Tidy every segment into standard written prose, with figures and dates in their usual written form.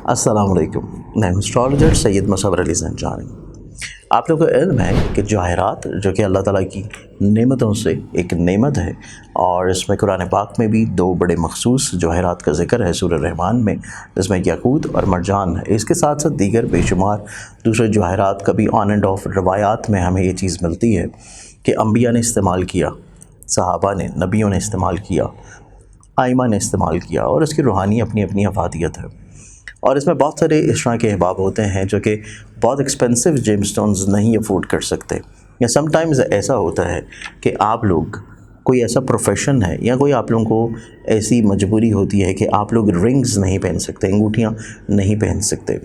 अस्सलाम वालेकुम। मैं हूं एस्ट्रोलॉजर सैयद मुसव्वर अली ज़ंजानी। आप लोगों को इल्म है कि जवाहरात जो कि अल्लाह ताला की नेमतों से एक नेमत है, और इसमें कुरान पाक में भी दो बड़े मखसूस जवाहरात का ज़िक्र है सूरह रहमान में, जिसमें याकूत और मरजान है। इसके साथ साथ दीगर बेशुमार दूसरे जवाहरात का भी ऑन एंड ऑफ रवायात में हमें ये चीज़ मिलती है कि अम्बिया ने इस्तेमाल किया, सहाबा ने, नबियों ने इस्तेमाल किया, आइमा ने इस्तेमाल किया, और इसकी रूहानी अपनी अपनी अफादियत है। और इसमें बहुत सारे इस तरह के अहबाब होते हैं जो कि बहुत एक्सपेंसिव जेमस्टोन्स नहीं अफोर्ड कर सकते, या समटाइम्स ऐसा होता है कि आप लोग, कोई ऐसा प्रोफेशन है या कोई आप लोगों को ऐसी मजबूरी होती है कि आप लोग रिंग्स नहीं पहन सकते, अंगूठियाँ नहीं पहन सकते।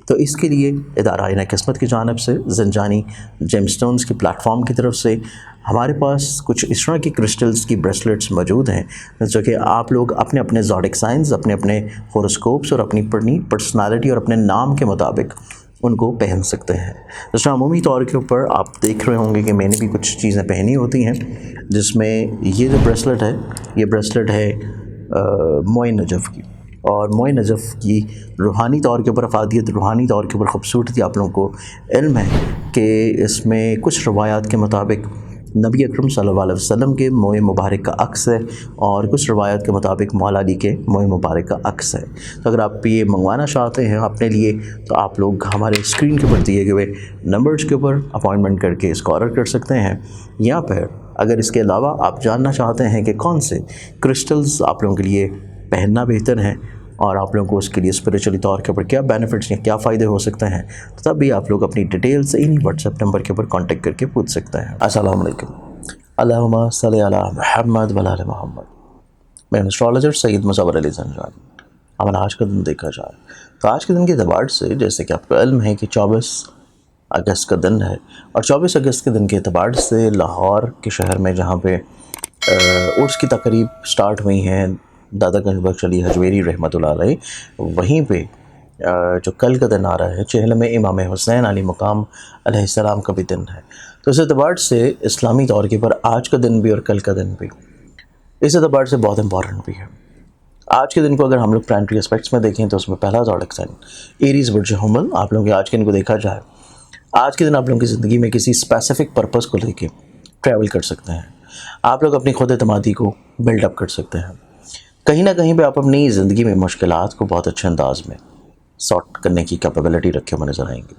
तो इसके लिए इदारा आईना किस्मत की जानिब से ज़ंजानी जेमस्टोन्स के प्लेटफॉर्म की तरफ से हमारे पास कुछ इस तरह की क्रिस्टल्स की ब्रेसलेट्स मौजूद हैं जो कि आप लोग अपने अपने ज़ोडिक साइंस, अपने अपने होरोस्कोप्स और अपनी पर्सनालिटी और अपने नाम के मुताबिक उनको पहन सकते हैं। जैसे अमूमी तौर के ऊपर आप देख रहे होंगे कि मैंने भी कुछ चीज़ें पहनी होती हैं, जिसमें ये जो ब्रेसलेट है, ये ब्रेसलेट है मोए नजफ़ की। और मोए नजफ़ की रूहानी तौर के ऊपर अफादियत, रूहानी तौर के ऊपर ख़ूबसूरती आप लोगों को इल्म है कि इसमें कुछ रवायात के मुताबिक नबी अकरम सल्लल्लाहु अलैहि वसल्लम के मोए मुबारक का अक्स है, और कुछ रवायत के मुताबिक मौला अली के मोए मुबारक का अक्स है। तो अगर आप ये मंगवाना चाहते हैं अपने लिए, तो आप लोग हमारे स्क्रीन के ऊपर दिए गए नंबर्स के ऊपर अपॉइंटमेंट करके इसको ऑर्डर कर सकते हैं। या फिर अगर इसके अलावा आप जानना चाहते हैं कि कौन से क्रिस्टल्स आप लोगों के लिए पहनना बेहतर है, और आप लोगों को उसके लिए स्पिरिचुअली तौर के ऊपर क्या बेनिफिट्स या क्या फ़ायदे हो सकते हैं, तो तब भी आप लोग अपनी डिटेल्स इन्हीं व्हाट्सएप नंबर के ऊपर कांटेक्ट करके पूछ सकते हैं। अस्सलाम वालेकुम। अल्लाहुम्मा सल्ली अला मुहम्मद व अला मुहम्मद। मैं एस्ट्रोलॉजर सैयद मुसव्वर अली ज़ंजानी। हमारा आज का दिन देखा जाए तो आज के दिन के एतबार से, जैसे कि आपको इल्म है कि 24 अगस्त का दिन है, और 24 अगस्त के दिन के एतबार से लाहौर के शहर में जहाँ पे उर्स की तकरीब स्टार्ट हुई हैं दादा गंज बख्श अली हजवेरी रहमतुल्लाह अलैह, वहीं पे जो कल का दिन आ रहा है, चहल में इमाम हुसैन अली मुकाम अलैहिस्सलाम का भी दिन है। तो इस एतबार से इस्लामी तौर के पर आज का दिन भी और कल का दिन भी इस एतबार से बहुत इंपॉर्टेंट भी है। आज के दिन को अगर हम लोग प्लानिटरी एस्पेक्ट्स में देखें तो उसमें पहला ज़ोडिक साइन एरीज बुर्ज हुमल। आप लोगों के आज के दिन को देखा जाए, आज के दिन आप लोगों की ज़िंदगी में किसी स्पेसिफिक पर्पस को लेके ट्रैवल कर सकते हैं। आप लोग अपनी खुद एतमादी को बिल्डअप कर सकते हैं। कहीं ना कहीं पे आप अपनी ज़िंदगी में मुश्किलात को बहुत अच्छे अंदाज में सॉर्ट करने की कैपेबिलिटी रखे हुए नजर आएंगे।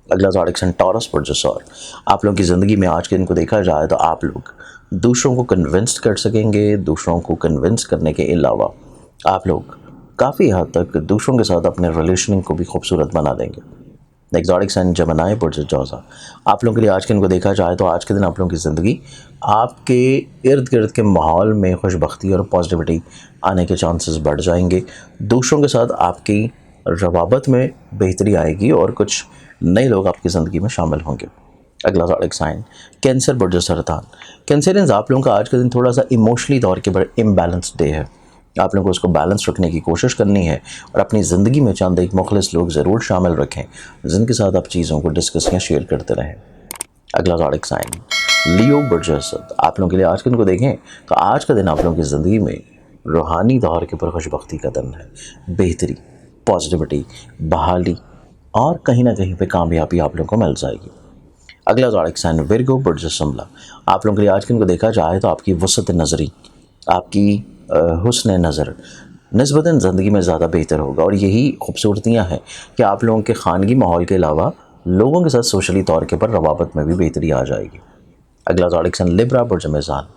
अगला ज़ोडिक साइन टॉरस बुर्ज और आप लोगों की ज़िंदगी में आज के दिन को देखा जाए तो आप लोग दूसरों को कन्विंस कर सकेंगे। दूसरों को कन्विंस करने के अलावा आप लोग काफ़ी हद तक दूसरों के साथ अपने रिलेशनिंग को भी खूबसूरत बना देंगे। एक्सॉटिक साइन जमनाए बुर्ज जौज़ा। आप लोगों के लिए आज के दिन को देखा जाए तो आज के दिन आप लोगों की ज़िंदगी, आपके इर्द गिर्द के माहौल में खुशबख्ती और पॉजिटिविटी आने के चांसेस बढ़ जाएंगे। दूसरों के साथ आपकी रवाबत में बेहतरी आएगी और कुछ नए लोग आपकी ज़िंदगी में शामिल होंगे। अगला ज़ोडिक साइन कैंसर बुर्ज सरतान। कैंसरियंस, आप लोगों का आज का दिन थोड़ा सा इमोशनली तौर के पर इम्बैलेंस डे है। आप लोगों को उसको बैलेंस रखने की कोशिश करनी है, और अपनी ज़िंदगी में चंद एक मुखलिस लोग ज़रूर शामिल रखें जिनके साथ आप चीज़ों को डिस्कस या शेयर करते रहें। अगला ज़ोडिक साइन लियो बुर्ज असद। आप लोगों के लिए आज के दिन को देखें तो आज का दिन आप लोगों की ज़िंदगी में रूहानी तौर के ऊपर खुशबख्ती का दिन है, बेहतरी, पॉजिटिविटी, बहाली, और कहीं ना कहीं पे कामयाबी आप लोगों को मिल जाएगी। अगला ज़ोडिक साइन विर्गो बुर्ज शिमला। आप लोगों के लिए आज के दिन को देखा जाए तो आपकी वसत नज़री, आपकी हुस्न नज़र निस्बतन ज़िंदगी में ज़्यादा बेहतर होगा, और यही खूबसूरतियाँ हैं कि आप लोगों के ख़ानगी माहौल के अलावा लोगों के साथ सोशली तौर के पर रवाबत में भी बेहतरी आ जाएगी। अगला ज़ोडिक साइन लिब्रा बुर्ज मीज़ान।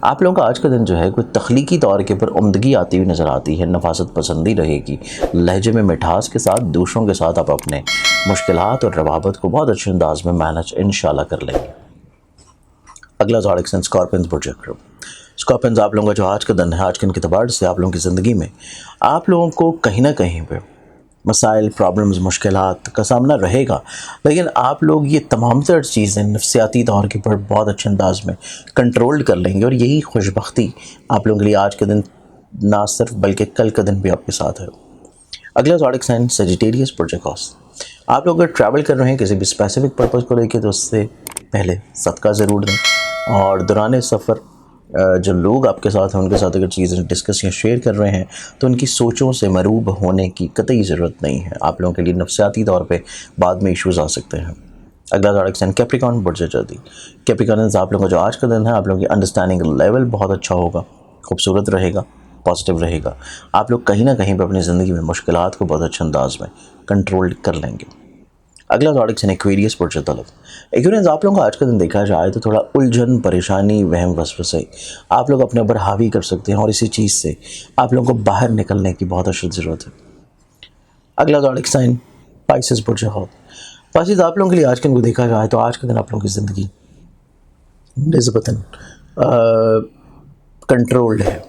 آپ لوگوں کا آج کا دن جو ہے کوئی تخلیقی طور کے پر عمدگی آتی ہوئی نظر آتی ہے، نفاست پسندی رہے گی، لہجے میں مٹھاس کے ساتھ دوسروں کے ساتھ آپ اپنے مشکلات اور روابط کو بہت اچھے انداز میں مینج انشاءاللہ کر لیں گے۔ اگلا زوڈک سائن اسکارپینز پروجیکٹر۔ اسکارپینز آپ لوگوں کا جو آج کا دن ہے، آج کے دن کے اعتبار سے آپ لوگوں کی زندگی میں آپ لوگوں کو کہیں نہ کہیں پہ مسائل، پرابلمز، مشکلات کا سامنا رہے گا، لیکن آپ لوگ یہ تمام تر چیزیں نفسیاتی طور کے پر بہت اچھے انداز میں کنٹرول کر لیں گے، اور یہی خوش بختی آپ لوگوں کے لیے آج کے دن نہ صرف بلکہ کل کا دن بھی آپ کے ساتھ ہے۔ اگلا زوڈک سائن سیجیٹیریس پروجیکٹس۔ آپ لوگ اگر ٹریول کر رہے ہیں کسی بھی اسپیسیفک پرپز کو لے کے تو اس سے پہلے صدقہ ضرور دیں، اور دوران سفر جو لوگ آپ کے ساتھ ہیں ان کے ساتھ اگر چیزیں ڈسکس یا شیئر کر رہے ہیں تو ان کی سوچوں سے مروب ہونے کی قطعی ضرورت نہیں ہے، آپ لوگوں کے لیے نفسیاتی طور پہ بعد میں ایشوز آ سکتے ہیں۔ اگلا زوڈک سائن کیپریکارن برج جلدی۔ کیپریکارنز آپ لوگوں کا جو آج کا دن ہے، آپ لوگوں کی انڈرسٹینڈنگ لیول بہت اچھا ہوگا، خوبصورت رہے گا، پازیٹیو رہے گا، آپ لوگ کہیں نہ کہیں پہ اپنی زندگی میں مشکلات کو بہت اچھے انداز میں کنٹرول کر لیں گے۔ اگلا زوڈک سائن ایکویریس برج طلب۔ ایکویرینس آپ لوگوں کا آج کا دن دیکھا جائے تو تھوڑا الجھن، پریشانی، وہم وسوسے آپ لوگ اپنے اوپر حاوی کر سکتے ہیں، اور اسی چیز سے آپ لوگوں کو باہر نکلنے کی بہت اشد ضرورت ہے۔ اگلا زوڈک سائن پائسس برج حوت۔ پائسس آپ لوگوں کے لیے آج کے دن کو دیکھا جائے تو آج کے دن آپ لوگوں کی زندگی نسبتاً کنٹرولڈ ہے،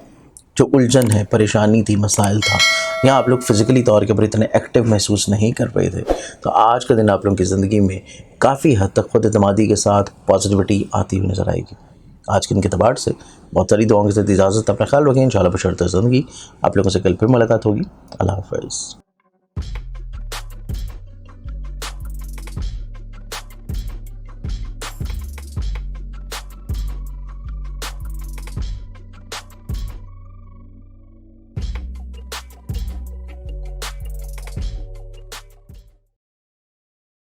جو الجھن ہے، پریشانی تھی، مسائل تھا، یہاں آپ لوگ فزیکلی طور کے پر اتنے ایکٹیو محسوس نہیں کر پائے تھے، تو آج کا دن آپ لوگوں کی زندگی میں کافی حد تک خود اعتمادی کے ساتھ پازیٹیوٹی آتی ہوئی نظر آئے گی۔ آج کے دن کے اعتبار سے بہت ساری دعاؤں کے ساتھ اجازت، اپنا خیال رکھیں، انشاءاللہ بشرط زندگی آپ لوگوں سے کل پھر ملاقات ہوگی۔ اللہ حافظ۔